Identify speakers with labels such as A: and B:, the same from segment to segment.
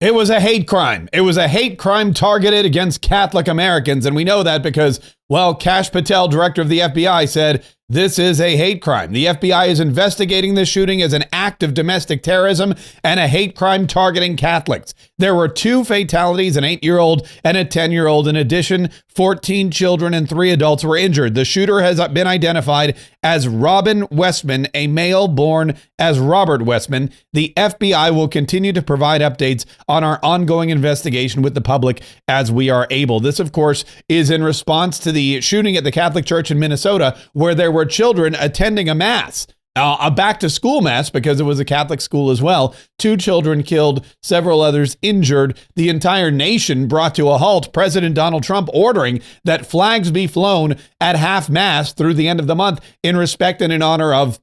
A: It was a hate crime. It was a hate crime targeted against Catholic Americans. And we know that because, well, Kash Patel, director of the FBI, said this is a hate crime. The FBI is investigating this shooting as an act of domestic terrorism and a hate crime targeting Catholics. There were 2 fatalities, an 8-year-old and a 10-year-old. In addition, 14 children and 3 adults were injured. The shooter has been identified as Robin Westman, a male born as Robert Westman. The FBI will continue to provide updates on our ongoing investigation with the public as we are able. This, of course, is in response to the shooting at the Catholic Church in Minnesota, where there were children attending a mass, a back-to-school mass, because it was a Catholic school as well. 2 children killed, several others injured, the entire nation brought to a halt. President Donald Trump ordering that flags be flown at half-mast through the end of the month in respect and in honor of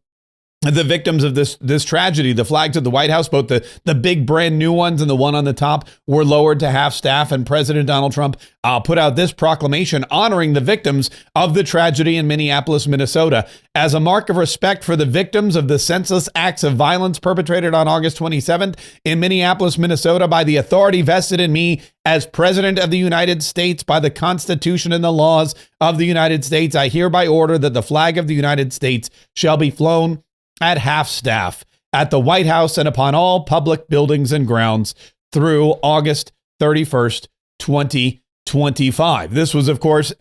A: the victims of this tragedy. The flags at the White House, both the big brand new ones and the one on the top, were lowered to half staff. And President Donald Trump put out this proclamation honoring the victims of the tragedy in Minneapolis, Minnesota. As a mark of respect for the victims of the senseless acts of violence perpetrated on August 27th in Minneapolis, Minnesota, by the authority vested in me as President of the United States by the Constitution and the laws of the United States, I hereby order that the flag of the United States shall be flown at half staff at the White House and upon all public buildings and grounds through August 31st, 2025. This was, of course,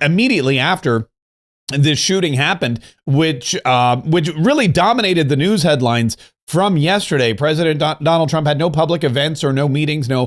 A: immediately after this shooting happened, which really dominated the news headlines from yesterday. President Donald Trump had no public events or no meetings, no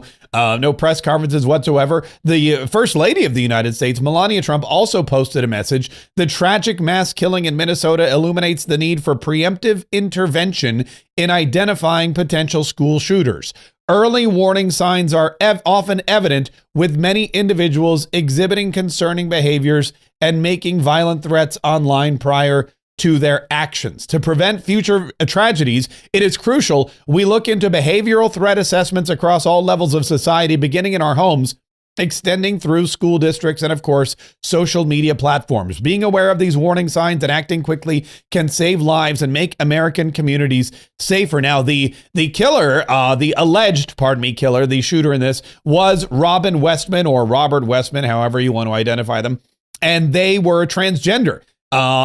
A: press conferences whatsoever. The First Lady of the United States, Melania Trump, also posted a message. The tragic mass killing in Minnesota illuminates the need for preemptive intervention in identifying potential school shooters. Early warning signs are often evident, with many individuals exhibiting concerning behaviors and making violent threats online prior to their actions. To prevent future tragedies, it is crucial we look into behavioral threat assessments across all levels of society, beginning in our homes, extending through school districts, and of course, social media platforms. Being aware of these warning signs and acting quickly can save lives and make American communities safer. Now, the killer, the alleged, killer, the shooter in this, was Robin Westman, or Robert Westman, however you want to identify them, and they were transgender.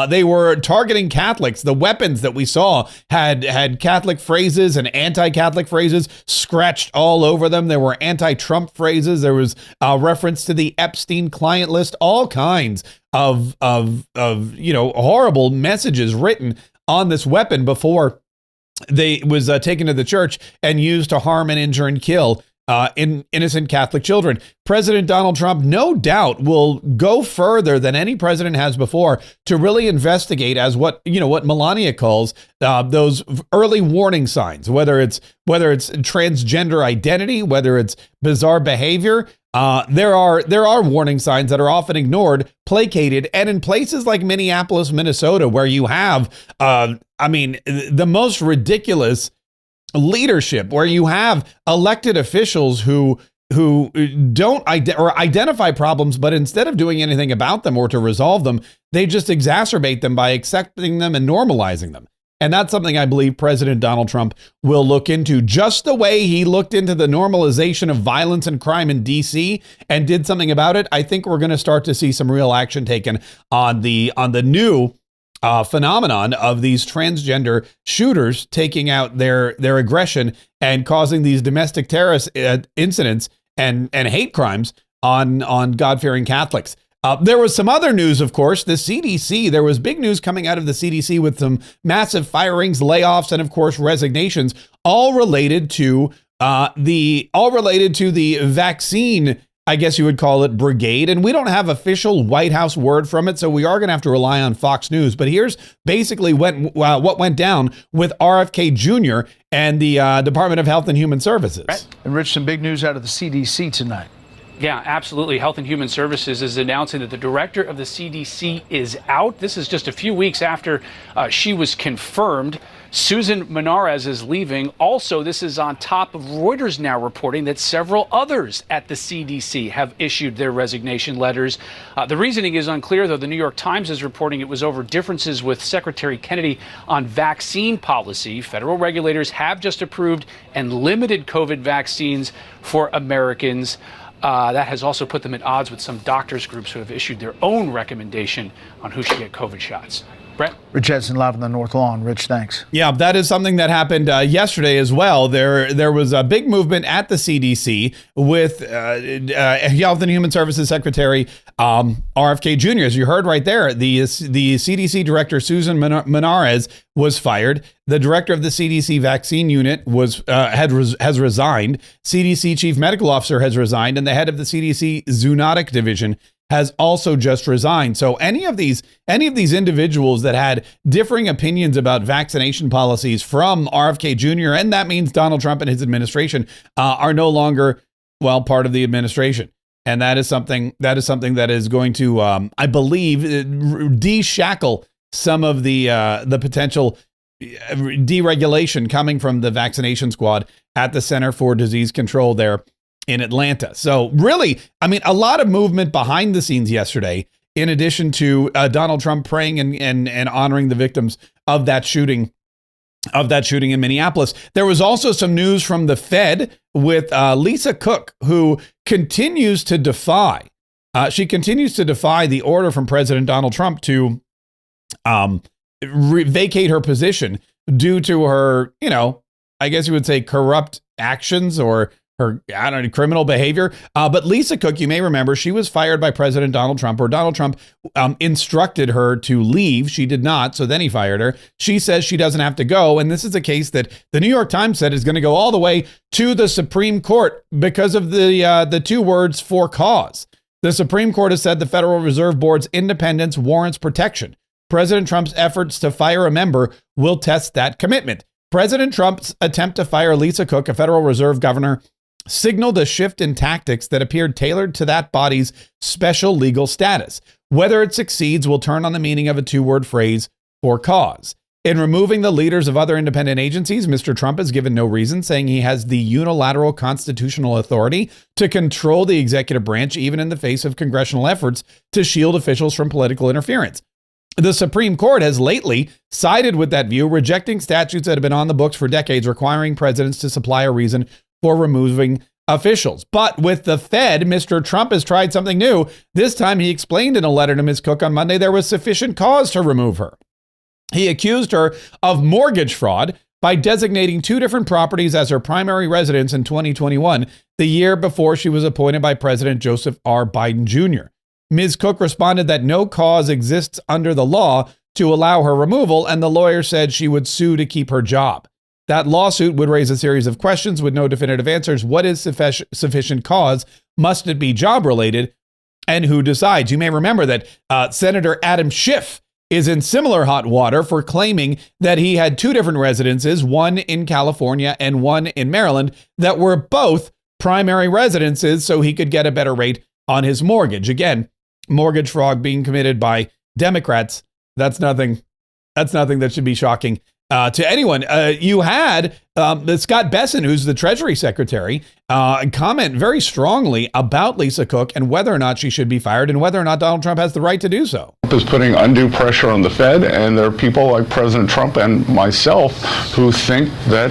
A: They were targeting Catholics. The weapons that we saw had Catholic phrases and anti-Catholic phrases scratched all over them. There were anti-Trump phrases. There was a reference to the Epstein client list, all kinds of horrible messages written on this weapon before they was taken to the church and used to harm and injure and kill innocent Catholic children. President Donald Trump, no doubt, will go further than any president has before to really investigate as what Melania calls those early warning signs, whether it's transgender identity, whether it's bizarre behavior. There are warning signs that are often ignored, placated, and in places like Minneapolis, Minnesota, where you have, the most ridiculous leadership, where you have elected officials who don't identify problems, but instead of doing anything about them or to resolve them, they just exacerbate them by accepting them and normalizing them. And that's something I believe President Donald Trump will look into, just the way he looked into the normalization of violence and crime in D.C. and did something about it. I think we're going to start to see some real action taken on the new phenomenon of these transgender shooters taking out their aggression and causing these domestic terrorist incidents and hate crimes on God-fearing Catholics. There was some other news, of course. The CDC, there was big news coming out of the CDC with some massive firings, layoffs, and of course resignations, all related to the vaccine, I guess you would call it, brigade. And we don't have official White House word from it, so we are going to have to rely on Fox News. But here's basically what went down with RFK Jr. and the Department of Health and Human Services.
B: And Rich, some big news out of the CDC tonight.
C: Yeah, absolutely. Health and Human Services is announcing that the director of the CDC is out. This is just a few weeks after she was confirmed. Susan Menarez is leaving. Also, this is on top of Reuters now reporting that several others at the CDC have issued their resignation letters. The reasoning is unclear, though. The New York Times is reporting it was over differences with Secretary Kennedy on vaccine policy. Federal regulators have just approved and limited COVID vaccines for Americans. That has also put them at odds with some doctors groups who have issued their own recommendation on who should get COVID shots. Brett?
B: Rich Jensen live on the North Lawn. Rich, thanks.
A: Yeah, that is something that happened yesterday as well. There was a big movement at the CDC with Health and Human Services Secretary RFK Jr. As you heard right there, the CDC director Susan Menarez was fired. The director of the CDC vaccine unit has resigned. CDC chief medical officer has resigned, and the head of the CDC zoonotic division has also just resigned. So any of these individuals that had differing opinions about vaccination policies from RFK Jr., and that means Donald Trump and his administration, are no longer, part of the administration. And that is something that is going to, I believe, de-shackle some of the potential deregulation coming from the vaccination squad at the Center for Disease Control there in Atlanta. So really, a lot of movement behind the scenes yesterday, in addition to Donald Trump praying and honoring the victims of that shooting in Minneapolis. There was also some news from the Fed with Lisa Cook, who continues to defy the order from President Donald Trump to vacate her position due to her, I guess you would say corrupt actions or her, criminal behavior. But Lisa Cook, you may remember, she was fired by President Donald Trump, or Donald Trump instructed her to leave. She did not, so then he fired her. She says she doesn't have to go, and this is a case that the New York Times said is going to go all the way to the Supreme Court because of the two words "for cause." The Supreme Court has said the Federal Reserve Board's independence warrants protection. President Trump's efforts to fire a member will test that commitment. President Trump's attempt to fire Lisa Cook, a Federal Reserve governor, signaled a shift in tactics that appeared tailored to that body's special legal status. Whether it succeeds will turn on the meaning of a two-word phrase, "for cause." In removing the leaders of other independent agencies, Mr. Trump has given no reason, saying he has the unilateral constitutional authority to control the executive branch, even in the face of congressional efforts to shield officials from political interference. The Supreme Court has lately sided with that view, rejecting statutes that have been on the books for decades, requiring presidents to supply a reason for removing officials. But with the Fed, Mr. Trump has tried something new. This time he explained in a letter to Ms. Cook on Monday there was sufficient cause to remove her. He accused her of mortgage fraud by designating two different properties as her primary residence in 2021, the year before she was appointed by President Joseph R. Biden Jr. Ms. Cook responded that no cause exists under the law to allow her removal, and the lawyer said she would sue to keep her job. That lawsuit would raise a series of questions with no definitive answers. What is sufficient cause? Must it be job-related? And who decides? You may remember that Senator Adam Schiff is in similar hot water for claiming that he had two different residences, one in California and one in Maryland, that were both primary residences so he could get a better rate on his mortgage. Again, mortgage fraud being committed by Democrats. That's nothing that should be shocking to anyone. You had Scott Bessent, who's the Treasury Secretary, comment very strongly about Lisa Cook and whether or not she should be fired and whether or not Donald Trump has the right to do so.
D: Trump is putting undue pressure on the Fed, and there are people like President Trump and myself who think that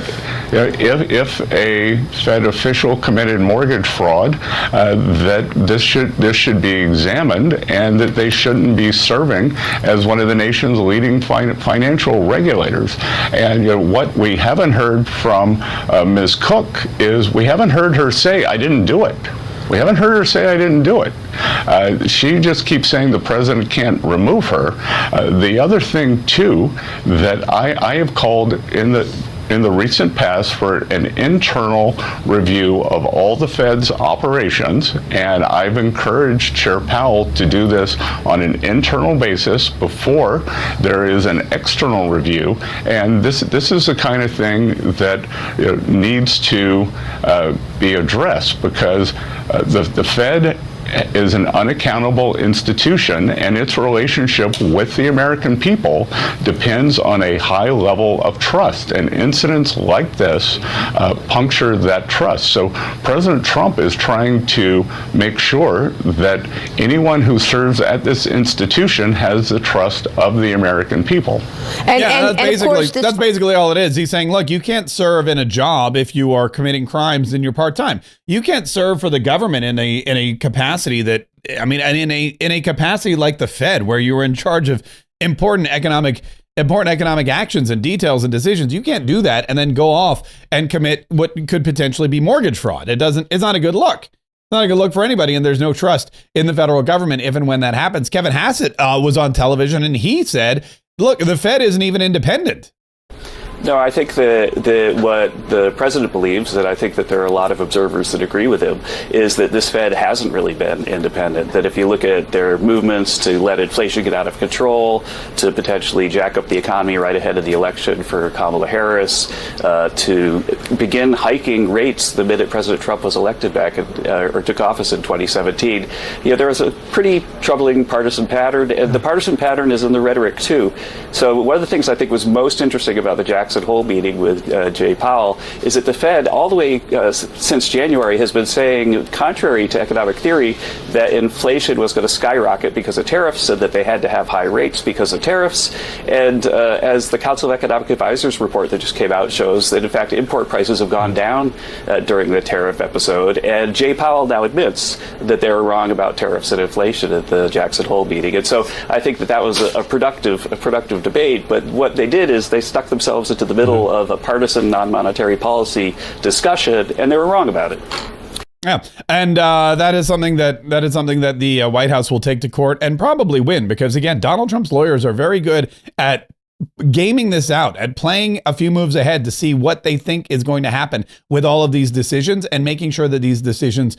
D: if a Fed official committed mortgage fraud, that this should be examined, and that they shouldn't be serving as one of the nation's leading financial regulators. And what we haven't heard from Ms. Cook is we haven't heard her say, "I didn't do it." We haven't heard her say, "I didn't do it." She just keeps saying the president can't remove her. The other thing, too, that I have called in the recent past for an internal review of all the Fed's operations, and I've encouraged Chair Powell to do this on an internal basis before there is an external review. And this is the kind of thing that needs to be addressed, because the Fed is an unaccountable institution, and its relationship with the American people depends on a high level of trust. And incidents like this puncture that trust. So President Trump is trying to make sure that anyone who serves at this institution has the trust of the American people.
A: That's basically all it is. He's saying, look, you can't serve in a job if you are committing crimes and you're part-time. You can't serve for the government in a capacity that, I mean, in a capacity like the Fed, where you're in charge of important economic actions and details and decisions. You can't do that and then go off and commit what could potentially be mortgage fraud. It's not a good look. It's not a good look for anybody, and there's no trust in the federal government if and when that happens. Kevin Hassett was on television, and he said, look, the Fed isn't even independent.
E: No, I think what the president believes, and I think that there are a lot of observers that agree with him, is that this Fed hasn't really been independent. That if you look at their movements to let inflation get out of control, to potentially jack up the economy right ahead of the election for Kamala Harris, to begin hiking rates the minute President Trump was elected back or took office in 2017, there was a pretty troubling partisan pattern, and the partisan pattern is in the rhetoric too. So one of the things I think was most interesting about the Jackson Hole meeting with Jay Powell is that the Fed, all the way since January, has been saying, contrary to economic theory, that inflation was going to skyrocket because of tariffs and that they had to have high rates because of tariffs. And as the Council of Economic Advisors report that just came out shows, that in fact import prices have gone down during the tariff episode. And Jay Powell now admits that they were wrong about tariffs and inflation at the Jackson Hole meeting. And so I think that was a productive debate. But what they did is they stuck themselves into the middle of a partisan non-monetary policy discussion, and they were wrong about it.
A: Yeah, and that is something that the White House will take to court and probably win, because again, Donald Trump's lawyers are very good at gaming this out, at playing a few moves ahead to see what they think is going to happen with all of these decisions, and making sure that these decisions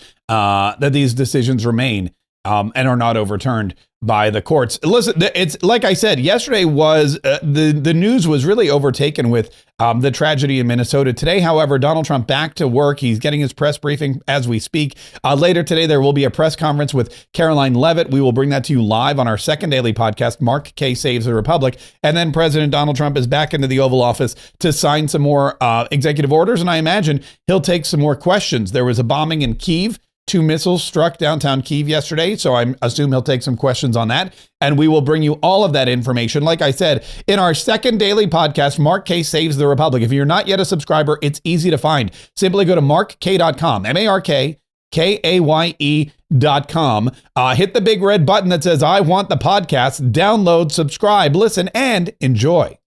A: remain and are not overturned by the courts. Listen, it's like I said, yesterday was the news was really overtaken with the tragedy in Minnesota. Today, however, Donald Trump back to work. He's getting his press briefing as we speak. Later today, there will be a press conference with Caroline Leavitt. We will bring that to you live on our second daily podcast, Mark Kaye Saves the Republic. And then President Donald Trump is back into the Oval Office to sign some more executive orders. And I imagine he'll take some more questions. There was a bombing in Kyiv. 2 missiles struck downtown Kyiv yesterday, so I assume he'll take some questions on that, and we will bring you all of that information, like I said, in our second daily podcast, Mark Kaye Saves the Republic. If you're not yet a subscriber, it's easy to find. Simply go to markkaye.com, MarkKaye.com. Hit the big red button that says, I want the podcast, download, subscribe, listen, and enjoy.